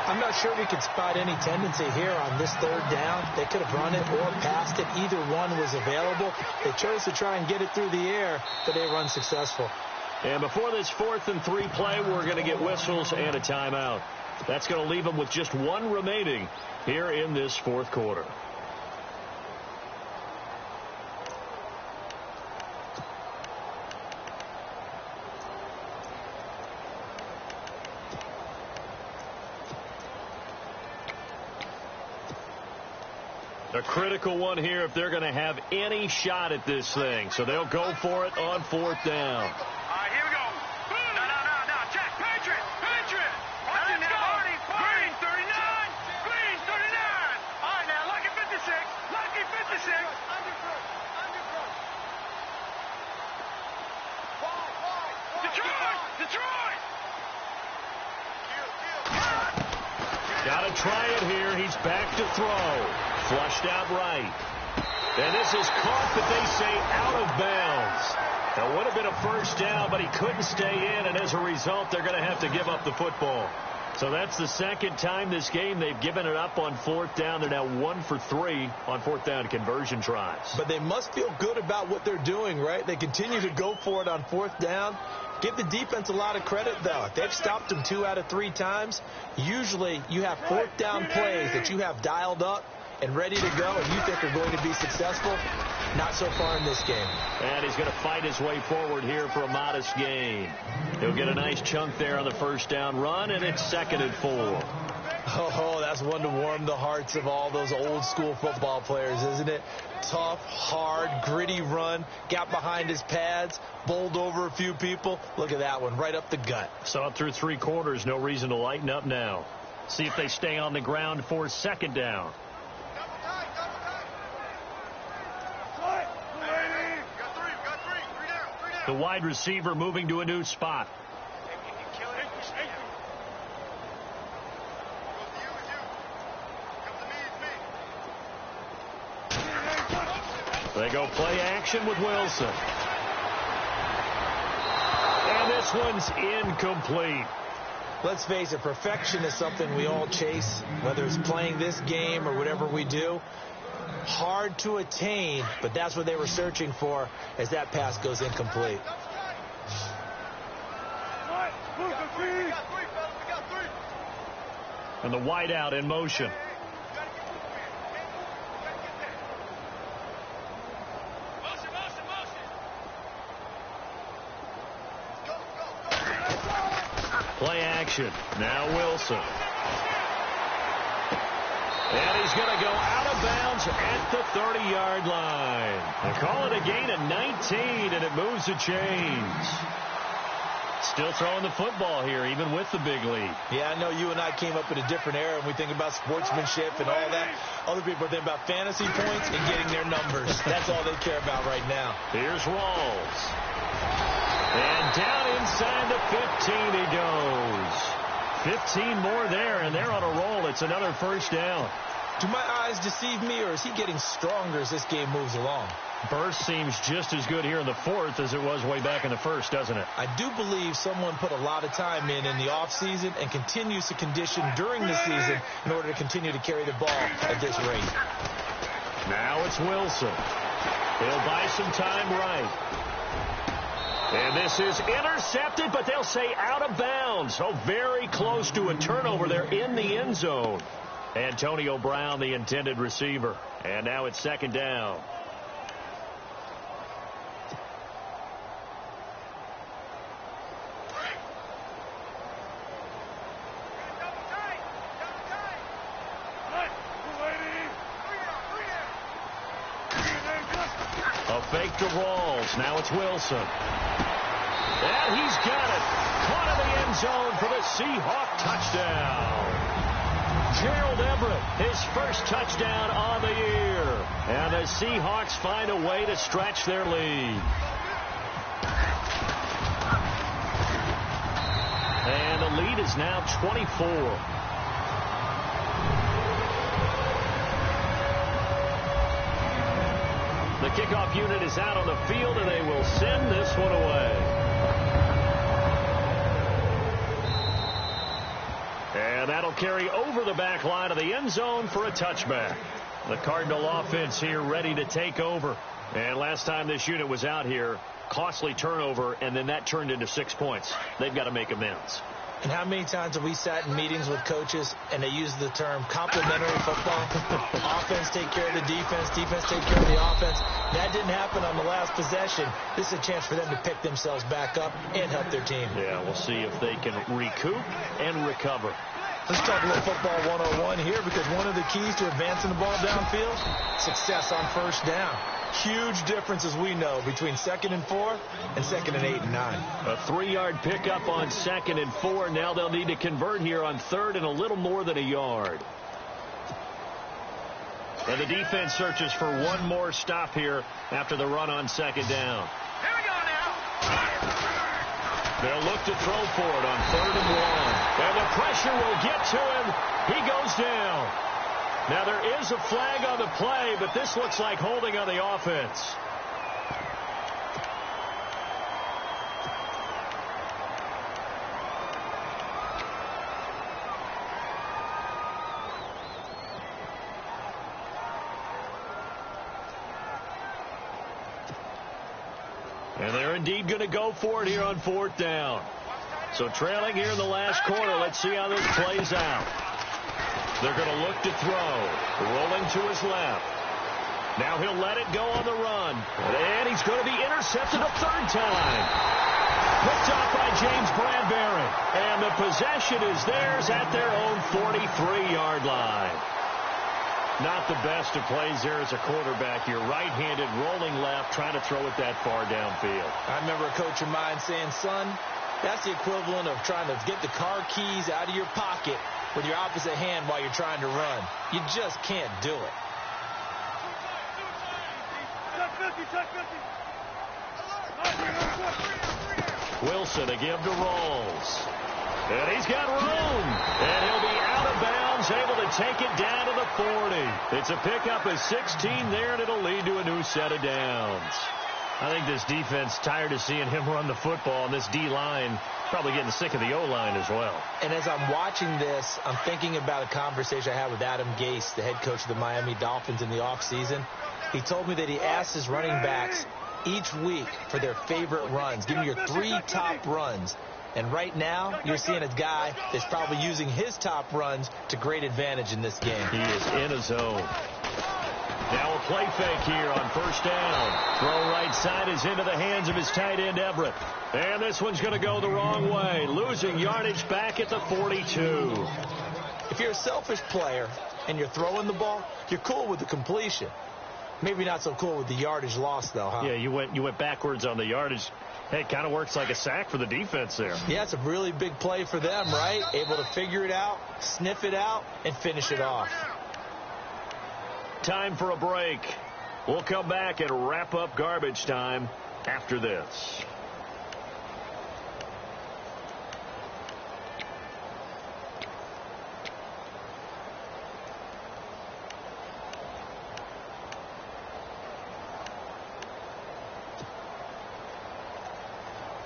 S4: I'm not sure we could spot any tendency here on this third down. They could have run it or passed it. Either one was available. They chose to try and get it through the air, but they run successful.
S3: And before this 4th and 3 play, we're going to get whistles and a timeout. That's going to leave them with just one remaining here in this 4th quarter. A critical one here if they're going to have any shot at this thing. So they'll go for it on 4th down.
S5: All right, here we go. No, Jack, Patriot. Watching now, Hardy, Green, 39. Green, 39. All right, now, Lucky 56. Lucky 56. Detroit.
S3: Got to try it here. He's back to throw. Flushed out right. And this is caught, but they say out of bounds. That would have been a first down, but he couldn't stay in, and as a result, they're going to have to give up the football. So that's the second time this game they've given it up on 4th down. They're now 1 for 3 on 4th down conversion tries.
S4: But they must feel good about what they're doing, right? They continue to go for it on 4th down. Give the defense a lot of credit, though. They've stopped them 2 out of 3 times. Usually you have 4th down plays that you have dialed up and ready to go, and you think are going to be successful. Not so far in this game.
S3: And he's going to fight his way forward here for a modest gain. He'll get a nice chunk there on the first down run, and it's 2nd and 4.
S4: Oh, that's one to warm the hearts of all those old school football players, isn't it? Tough, hard, gritty run, got behind his pads, bowled over a few people. Look at that one, right up the gut.
S3: Saw it through 3 quarters, no reason to lighten up now. See if they stay on the ground for 2nd down. The wide receiver moving to a new spot. They go play action with Wilson. And this one's incomplete.
S4: Let's face it, perfection is something we all chase, whether it's playing this game or whatever we do. Hard to attain, but that's what they were searching for as that pass goes incomplete.
S3: And the wideout in motion. Play action. Now Wilson. And he's going to go out of bounds at the 30-yard line. They call it a gain of 19, and it moves the chains. Still throwing the football here, even with the big lead.
S4: Yeah, I know you and I came up in a different era, and we think about sportsmanship and all that. Other people think about fantasy points and getting their numbers. That's all they care about right now.
S3: Here's Rawls. And down inside the 15 he goes. 15 more there, and they're on a roll. It's another first down.
S4: Do my eyes deceive me, or is he getting stronger as this game moves along?
S3: Burst seems just as good here in the 4th as it was way back in the 1st, doesn't it?
S4: I do believe someone put a lot of time in the offseason and continues to condition during the season in order to continue to carry the ball at this rate.
S3: Now it's Wilson. He'll buy some time right. And this is intercepted, but they'll say out of bounds. So very close to a turnover there in the end zone. Antonio Brown, the intended receiver. And now it's 2nd down. A fake to Rawls. Now it's Wilson. And he's got it. Caught in the end zone for the Seahawk touchdown. Gerald Everett, his first touchdown on the year. And the Seahawks find a way to stretch their lead. lead is now 24. The kickoff unit is out on the field, and they will send this one away. And that'll carry over the back line of the end zone for a touchback. The Cardinal offense here ready to take over. And last time this unit was out here, costly turnover, and then that turned into 6 points. They've got to make amends.
S4: And how many times have we sat in meetings with coaches and they use the term complementary football? Offense take care of the defense, defense take care of the offense. That didn't happen on the last possession. This is a chance for them to pick themselves back up and help their team.
S3: Yeah, we'll see if they can recoup and recover.
S6: Let's talk a little football 101 here, because one of the keys to advancing the ball downfield, success on first down. Huge difference, as we know, between 2nd and 4 and 2nd and 8 and 9.
S3: A 3-yard pickup on 2nd and 4. Now they'll need to convert here on 3rd and a little more than a yard. And the defense searches for one more stop here after the run on 2nd down.
S5: Here we go now.
S3: They'll look to throw for it on 3rd and 1. And the pressure will get to him. He goes down. Now, there is a flag on the play, but this looks like holding on the offense. And they're indeed going to go for it here on 4th down. So trailing here in the last quarter. Let's see how this plays out. They're going to look to throw. Rolling to his left. Now he'll let it go on the run. And he's going to be intercepted a 3rd time. Picked off by James Bradbury. And the possession is theirs at their own 43-yard line. Not the best of plays there as a quarterback. You're right-handed, rolling left, trying to throw it that far downfield.
S4: I remember a coach of mine saying, son, that's the equivalent of trying to get the car keys out of your pocket with your opposite hand while you're trying to run. You just can't do it.
S3: Wilson again to Rolls. And he's got room. And he'll be out of bounds, able to take it down to the 40. It's a pickup of 16 there, and it'll lead to a new set of downs. I think this defense tired of seeing him run the football, and this D-line probably getting sick of the O-line as well.
S4: And as I'm watching this, I'm thinking about a conversation I had with Adam Gase, the head coach of the Miami Dolphins, in the offseason. He told me that he asked his running backs each week for their favorite runs. Give me your 3 top runs. And right now, you're seeing a guy that's probably using his top runs to great advantage in this game.
S3: He is in a zone. Now a play fake here on 1st down. Throw right side is into the hands of his tight end, Everett. And this one's going to go the wrong way. Losing yardage back at the 42.
S4: If you're a selfish player and you're throwing the ball, you're cool with the completion. Maybe not so cool with the yardage loss, though, huh?
S3: Yeah, you went backwards on the yardage. Hey, it kind of works like a sack for the defense there.
S4: Yeah, it's a really big play for them, right? Able to figure it out, sniff it out, and finish it off.
S3: Time for a break. We'll come back and wrap up garbage time after this.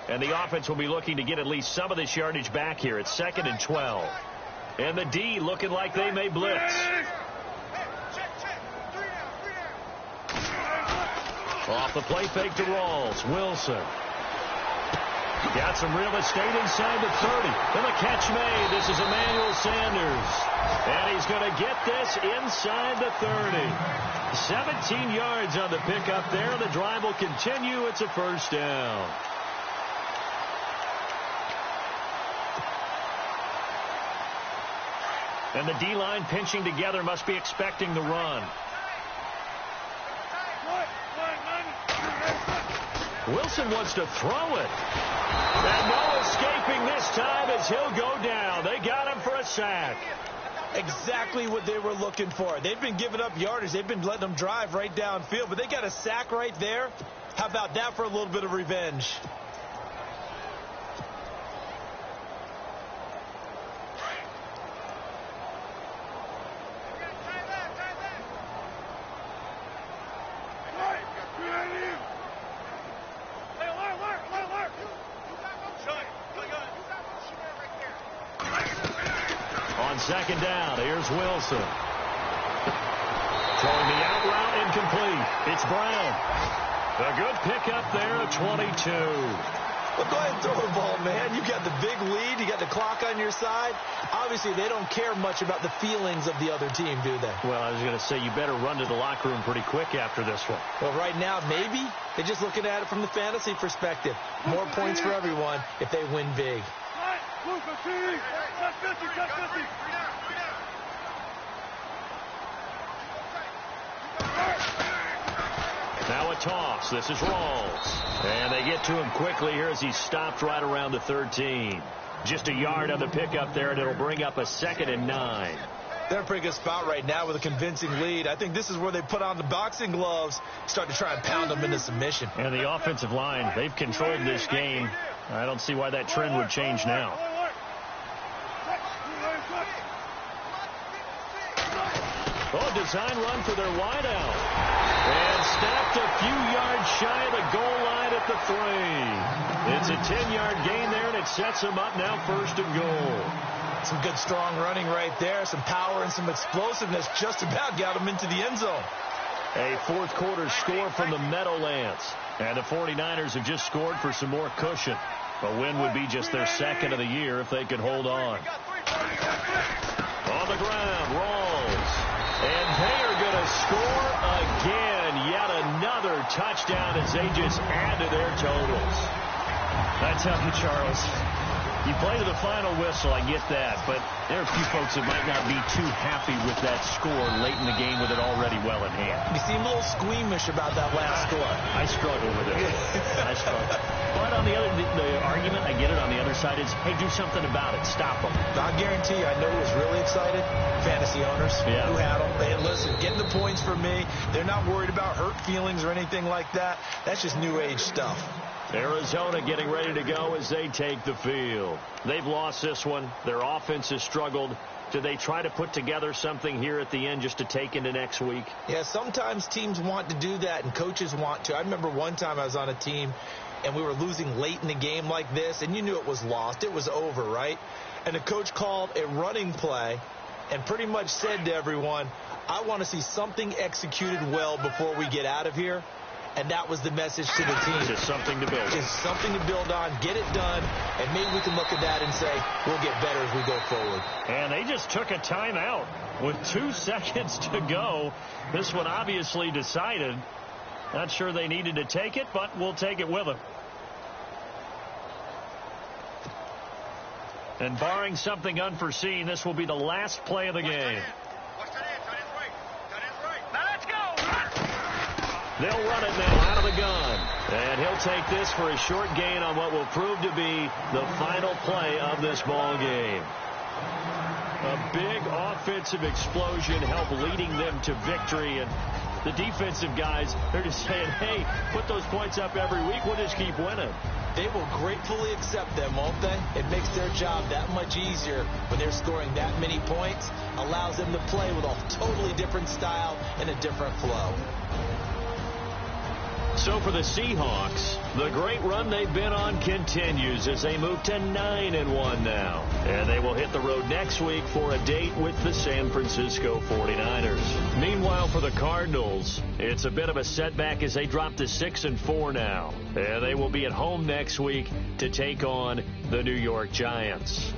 S3: And the offense will be looking to get at least some of this yardage back here. It's 2nd and 12. And the D looking like they may blitz. Off the play fake to Rawls. Wilson. Got some real estate inside the 30. And the catch made. This is Emmanuel Sanders. And he's going to get this inside the 30. 17 yards on the pickup there. The drive will continue. It's a 1st down. And the D-line pinching together, must be expecting the run. Wilson wants to throw it. And no escaping this time as he'll go down. They got him for a sack.
S4: Exactly what they were looking for. They've been giving up yardage. They've been letting them drive right downfield, but they got a sack right there. How about that for a little bit of revenge?
S3: On second down, here's Wilson. Throwing the out route incomplete. It's Brown. A good pickup there at 22.
S4: Well, go ahead and throw the ball, man. You got the big lead. You got the clock on your side. Obviously, they don't care much about the feelings of the other team, do they?
S3: Well, I was going to say, you better run to the locker room pretty quick after this one.
S4: Well, right now, maybe. They're just looking at it from the fantasy perspective. More points for everyone if they win big.
S3: Now a toss. This is Rawls. And they get to him quickly here as he stopped right around the 13. Just a yard on the pickup there, and it'll bring up a 2nd and 9.
S6: They're in a pretty good spot right now with a convincing lead. I think this is where they put on the boxing gloves, start to try and pound them into submission.
S3: And the offensive line, they've controlled this game. I don't see why that trend would change now. Oh, design run for their wideout. And snapped a few yards shy of the goal line at the 3. It's a 10-yard gain there, and it sets them up now 1st and goal.
S6: Some good, strong running right there. Some power and some explosiveness just about got them into the end zone.
S3: A fourth-quarter score from the Meadowlands. And the 49ers have just scored for some more cushion. A win would be just their 2nd of the year if they could hold on. On the ground, Rawls. And they are going to score again. Yet another touchdown as they just add to their totals. I tell you, Charles, you play to the final whistle, I get that, but there are a few folks that might not be too happy with that score late in the game with it already well in hand.
S4: You seem a little squeamish about that last score.
S3: I struggle with it. I struggle. But on the other, the argument, I get it on the other side, is, hey, do something about it. Stop them.
S6: I guarantee you, I know who was really excited. Fantasy owners who had them. Hey, listen, getting the points for me. They're not worried about hurt feelings or anything like that. That's just new age stuff.
S3: Arizona getting ready to go as they take the field. They've lost this one. Their offense has struggled. Do they try to put together something here at the end just to take into next week?
S6: Yeah, sometimes teams want to do that and coaches want to. I remember one time I was on a team and we were losing late in the game like this, and you knew it was lost. It was over, right? And the coach called a running play and pretty much said to everyone, I want to see something executed well before we get out of here. And that was the message to the team.
S3: Just something to build on.
S6: Just something to build on, get it done, and maybe we can look at that and say, we'll get better as we go forward.
S3: And they just took a timeout with 2 seconds to go. This one obviously decided. Not sure they needed to take it, but we'll take it with them. And barring something unforeseen, this will be the last play of the game. They'll run it now out of the gun. And he'll take this for a short gain on what will prove to be the final play of this ball game. A big offensive explosion helped leading them to victory. And the defensive guys, they're just saying, hey, put those points up every week. We'll just keep winning.
S4: They will gratefully accept them, won't they? It makes their job that much easier when they're scoring that many points. Allows them to play with a totally different style and a different flow.
S3: So for the Seahawks, the great run they've been on continues as they move to 9-1 now. And they will hit the road next week for a date with the San Francisco 49ers. Meanwhile, for the Cardinals, it's a bit of a setback as they drop to 6-4 now. And they will be at home next week to take on the New York Giants.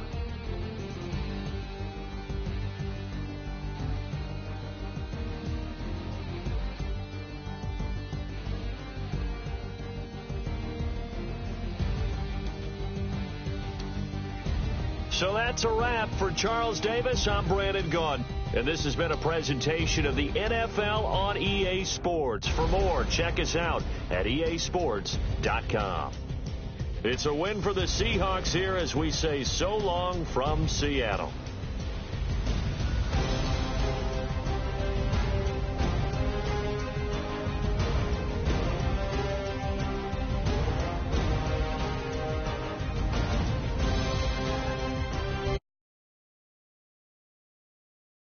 S3: So that's a wrap for Charles Davis. I'm Brandon Gaudin. And this has been a presentation of the NFL on EA Sports. For more, check us out at easports.com. It's a win for the Seahawks here as we say so long from Seattle.